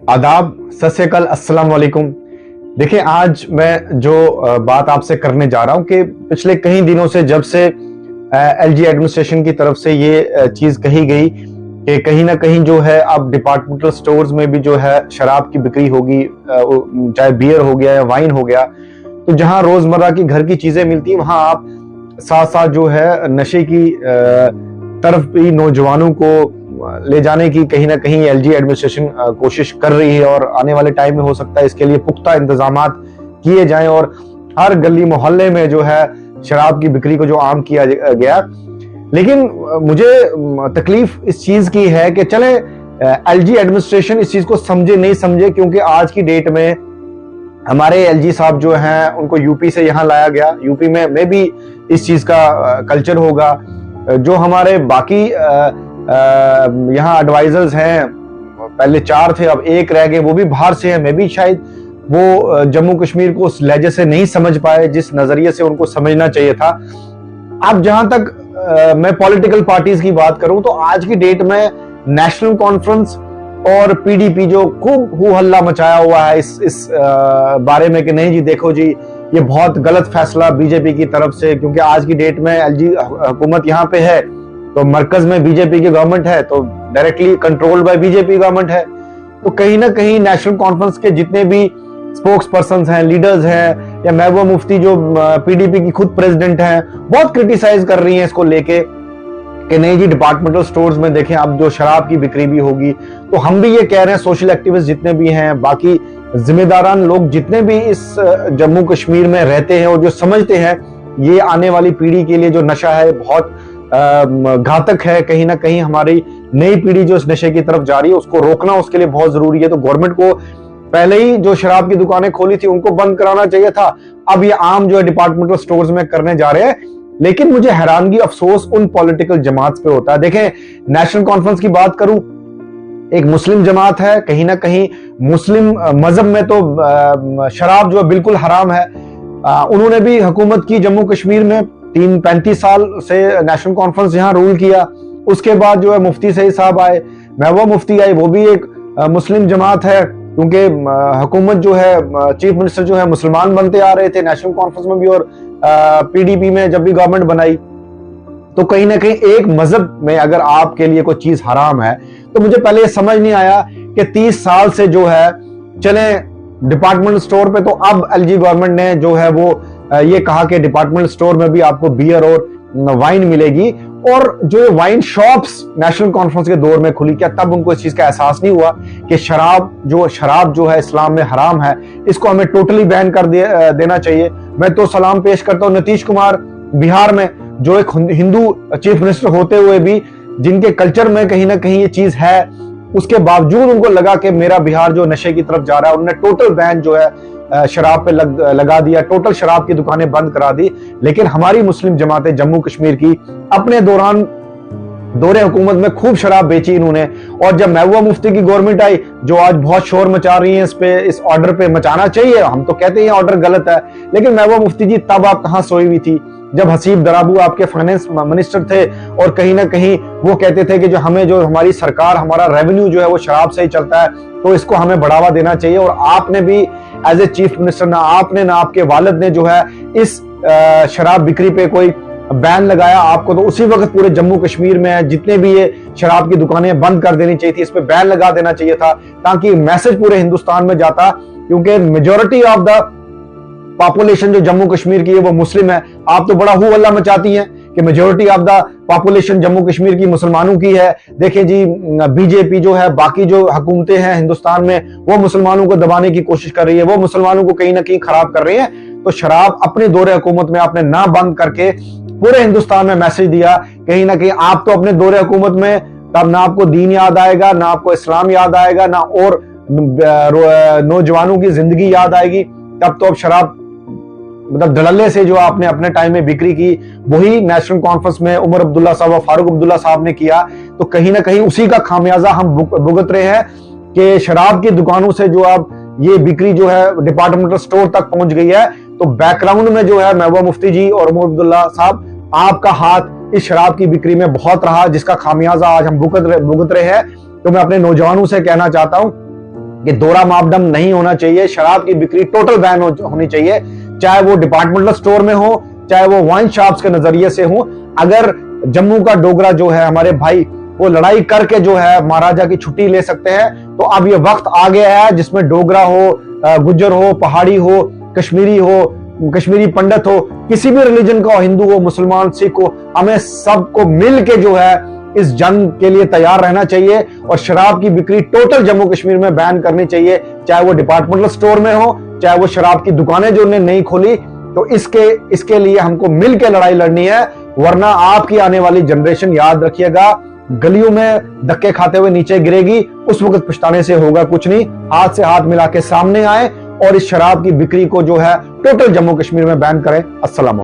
आदाब, सत श्री अकाल, अस्सलाम वालेकुम। देखिए, आज मैं जो बात आपसे करने जा रहा हूं कि पिछले कई दिनों से जब से एलजी एडमिनिस्ट्रेशन की तरफ से ये चीज कही गई कि कहीं ना कहीं जो है अब डिपार्टमेंटल स्टोर्स में भी जो है शराब की बिक्री होगी, चाहे बियर हो गया या वाइन हो गया, तो जहां रोजमर्रा की घर की चीजें मिलती है वहां आप साथ साथ जो है नशे की तरफ भी नौजवानों को ले जाने की कहीं ना कहीं एलजी एडमिनिस्ट्रेशन कोशिश कर रही है और आने वाले टाइम में हो सकता है इसके लिए पुख्ता इंतजामात किए जाएं और हर गली मोहल्ले में जो है शराब की बिक्री को जो आम किया गया। लेकिन मुझे तकलीफ इस चीज की है कि चले एलजी एडमिनिस्ट्रेशन इस चीज को समझे नहीं समझे, क्योंकि आज की डेट में हमारे एलजी साहब जो हैं उनको यूपी से यहाँ लाया गया। यूपी में भी इस चीज का कल्चर होगा। जो हमारे बाकी यहाँ एडवाइजर्स हैं, पहले 4 थे अब 1 रह गए, वो भी बाहर से हैं। मैं भी शायद वो जम्मू कश्मीर को उस लहजे से नहीं समझ पाए जिस नजरिए से उनको समझना चाहिए था। अब जहां तक मैं पॉलिटिकल पार्टीज की बात करूं तो आज की डेट में नेशनल कॉन्फ्रेंस और पीडीपी जो खूब हू हल्ला मचाया हुआ है इस बारे में कि नहीं जी देखो जी ये बहुत गलत फैसला बीजेपी की तरफ से, क्योंकि आज की डेट में एलजी हुकूमत यहाँ पे है तो मरकज में बीजेपी की गवर्नमेंट है, तो directly controlled by BJP government है। तो कहीं ना कहीं नेशनल कॉन्फ्रेंस के जितने भी स्पोक्स पर्सन हैं, लीडर्स हैं, या महबूबा मुफ्ती जो पीडीपी की खुद प्रेसिडेंट हैं, बहुत क्रिटिसाइज कर रही हैं इसको लेके कि नहीं जी डिपार्टमेंटल स्टोर्स में देखें अब जो शराब की बिक्री भी होगी। तो हम भी ये कह रहे हैं, सोशल एक्टिविस्ट जितने भी हैं, बाकी जिम्मेदारान लोग जितने भी इस जम्मू कश्मीर में रहते हैं और जो समझते हैं ये आने वाली पीढ़ी के लिए जो नशा है बहुत घातक है, कहीं ना कहीं हमारी नई पीढ़ी जो इस नशे की तरफ जा रही है उसको रोकना उसके लिए बहुत जरूरी है। तो गवर्नमेंट को पहले ही जो शराब की दुकानें खोली थी उनको बंद कराना चाहिए था। अब ये आम जो है डिपार्टमेंटल स्टोर्स में करने जा रहे हैं। लेकिन मुझे हैरानगी अफसोस उन पॉलिटिकल जमात पे होता है। देखें, नेशनल कॉन्फ्रेंस की बात करूं, एक मुस्लिम जमात है, कहीं ना कहीं मुस्लिम मजहब में तो शराब जो है बिल्कुल हराम है। उन्होंने भी हुकूमत की जम्मू कश्मीर में 35 साल से नेशनल कॉन्फ्रेंस यहाँ रूल किया। उसके बाद जो है मुफ्ती सईद साहब आए, महबूबा मुफ्ती आई, वो भी एक मुस्लिम जमात है, क्योंकि हुकूमत जो है चीफ मिनिस्टर जो है मुसलमान बनते आ रहे थे नेशनल कॉन्फ्रेंस में भी और पीडीपी में जब भी गवर्नमेंट बनाई। तो कहीं ना कहीं एक मजहब में अगर आपके लिए कोई चीज हराम है तो मुझे पहले ये समझ नहीं आया कि 30 साल से जो है चले डिपार्टमेंट स्टोर पे, तो अब एलजी गवर्नमेंट ने जो है वो ये कहा कि डिपार्टमेंट स्टोर में भी आपको बियर और वाइन मिलेगी। और जो वाइन शॉप्स नेशनल कॉन्फ्रेंस के दौर में खुली, क्या तब उनको इस चीज का एहसास नहीं हुआ कि शराब जो है इस्लाम में हराम है, इसको हमें टोटली बैन कर देना चाहिए। मैं तो सलाम पेश करता हूँ नीतीश कुमार, बिहार में जो एक हिंदू चीफ मिनिस्टर होते हुए भी जिनके कल्चर में कहीं ना कहीं ये चीज है, उसके बावजूद उनको लगा कि मेरा बिहार जो नशे की तरफ जा रहा है, उन्होंने टोटल बैन जो है शराब पे लगा दिया, टोटल शराब की दुकानें बंद करा दी। लेकिन हमारी मुस्लिम जमातें जम्मू कश्मीर की अपने दौरे हुकूमत में खूब शराब बेची इन्होंने। और जब महबूबा मुफ्ती की गवर्नमेंट आई जो आज बहुत शोर मचा रही है इस ऑर्डर पे, मचाना चाहिए, हम तो कहते हैं ऑर्डर गलत है, लेकिन महबूबा मुफ्ती जी तब आप कहां सोई हुई थी जब हसीब दराबू आपके फाइनेंस मिनिस्टर थे और कहीं ना कहीं वो कहते थे कि जो हमारी सरकार, हमारा रेवेन्यू जो है वो शराब से ही चलता है, तो इसको हमें बढ़ावा देना चाहिए। और आपने भी एज ए चीफ मिनिस्टर, ना आपने ना आपके वालिद ने जो है इस शराब बिक्री पे कोई बैन लगाया। आपको तो उसी वक्त पूरे जम्मू कश्मीर में जितने भी ये शराब की दुकानें बंद कर देनी चाहिए थी, इस पे बैन लगा देना चाहिए था, ताकि मैसेज पूरे हिंदुस्तान में जाता। क्योंकि मेजोरिटी ऑफ द पॉपुलेशन जो जम्मू कश्मीर की है वो मुस्लिम है। आप तो बड़ा हू हल्ला मचाती हैं कि majority of the population Jammu Kashmir की मुसलमानों की है। देखिए जी, बीजेपी जो है, बाकी जो हुकूमतें हैं हिंदुस्तान में, वो मुसलमानों को दबाने की कोशिश कर रही है, वो मुसलमानों को कहीं ना कहीं खराब कर रही है। तो शराब अपने दौरे हुकूमत में आपने ना बंद करके पूरे हिंदुस्तान में मैसेज दिया। कहीं ना कहीं आप तो अपने दौरे हुकूमत में तब ना आपको दीन याद आएगा, ना आपको इस्लाम याद आएगा, ना और नौजवानों की जिंदगी याद आएगी। तब तो अब शराब मतलब धड़ल्ले से जो आपने अपने टाइम में बिक्री की, वही नेशनल कॉन्फ्रेंस में उमर अब्दुल्ला साहब और फारूक अब्दुल्ला साहब ने किया। तो कहीं ना कहीं उसी का खामियाजा हम भुगत रहे हैं कि शराब की दुकानों से जो अब ये बिक्री जो है डिपार्टमेंटल स्टोर तक पहुंच गई है। तो बैकग्राउंड में जो है महबूबा मुफ्ती जी और उमर अब्दुल्ला साहब, आपका हाथ इस शराब की बिक्री में बहुत रहा, जिसका खामियाजा आज हम भुगत रहे हैं। तो मैं अपने नौजवानों से कहना चाहता हूं कि दोहरा मापदंड नहीं होना चाहिए, शराब की बिक्री टोटल बैन होनी चाहिए, चाहे वो डिपार्टमेंटल स्टोर में हो, चाहे वो वाइन शॉप्स के नजरिए से हो। अगर जम्मू का डोगरा जो है हमारे भाई, वो लड़ाई करके जो है महाराजा की छुट्टी ले सकते हैं, तो अब ये वक्त आ गया है जिसमें डोगरा हो, गुज्जर हो, पहाड़ी हो, कश्मीरी हो, कश्मीरी पंडित हो, किसी भी रिलीजन का हो, हिंदू हो, मुसलमान, सिख हो, हमें सबको मिल के जो है इस जंग के लिए तैयार रहना चाहिए और शराब की बिक्री टोटल जम्मू कश्मीर में बैन करनी चाहिए, चाहे वो डिपार्टमेंटल स्टोर में हो, चाहे वो शराब की दुकानें जो उन्हें नहीं खोली। तो इसके लिए हमको मिल के लड़ाई लड़नी है, वरना आपकी आने वाली जनरेशन, याद रखिएगा, गलियों में धक्के खाते हुए नीचे गिरेगी, उस वक्त पछताने से होगा कुछ नहीं। हाथ से हाथ मिला के सामने आए और इस शराब की बिक्री को जो है टोटल जम्मू कश्मीर में बैन करें। अस्सलाम।